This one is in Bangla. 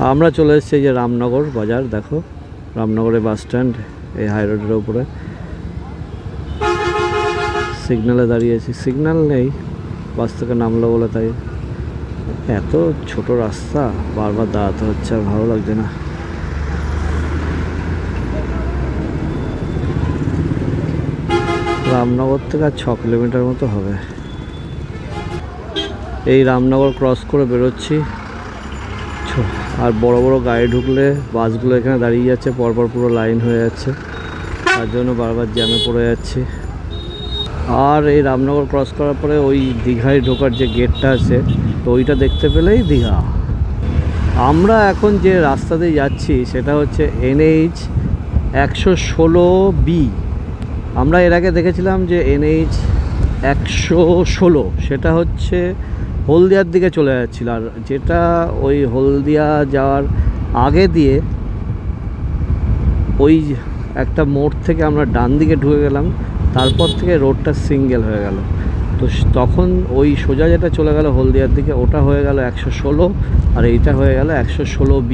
আমরা চলে এসেছি এই যে রামনগর বাজার। দেখো রামনগরের বাস স্ট্যান্ড, এই হাই রোডের উপরে সিগন্যালে দাঁড়িয়েছি। সিগন্যাল নেই, বাস থেকে নামলো বলে, তাই এত ছোট রাস্তা বারবার দাঁড়াতে হচ্ছে, আর ভালো লাগছে না। রামনগর থেকে আর 6 কিলোমিটার মতো হবে। এই রামনগর ক্রস করে বেরোচ্ছি, আর বড় বড় গাড়ি ঢুকলে বাসগুলো এখানে দাঁড়িয়ে যাচ্ছে, পরপর পুরো লাইন হয়ে যাচ্ছে, তার জন্য বারবার জ্যামে পড়ে যাচ্ছি। আর এই রামনগর ক্রস করার পরে ওই দীঘায় ঢোকার যে গেটটা আছে, তো ওইটা দেখতে পেলেই দীঘা। আমরা এখন যে রাস্তা দিয়ে যাচ্ছি সেটা হচ্ছে NH 116B। আমরা এর আগে দেখেছিলাম যে NH 116, সেটা হচ্ছে হলদিয়ার দিকে চলে যাচ্ছিল, আর যেটা ওই হলদিয়া যাওয়ার আগে দিয়ে ওই একটা মোড় থেকে আমরা ডান দিকে ঢুকে গেলাম, তারপর থেকে রোডটা সিঙ্গেল হয়ে গেল। তো তখন ওই সোজা যেটা চলে গেল হলদিয়ার দিকে, ওটা হয়ে গেল 116, আর এইটা হয়ে গেল 116B।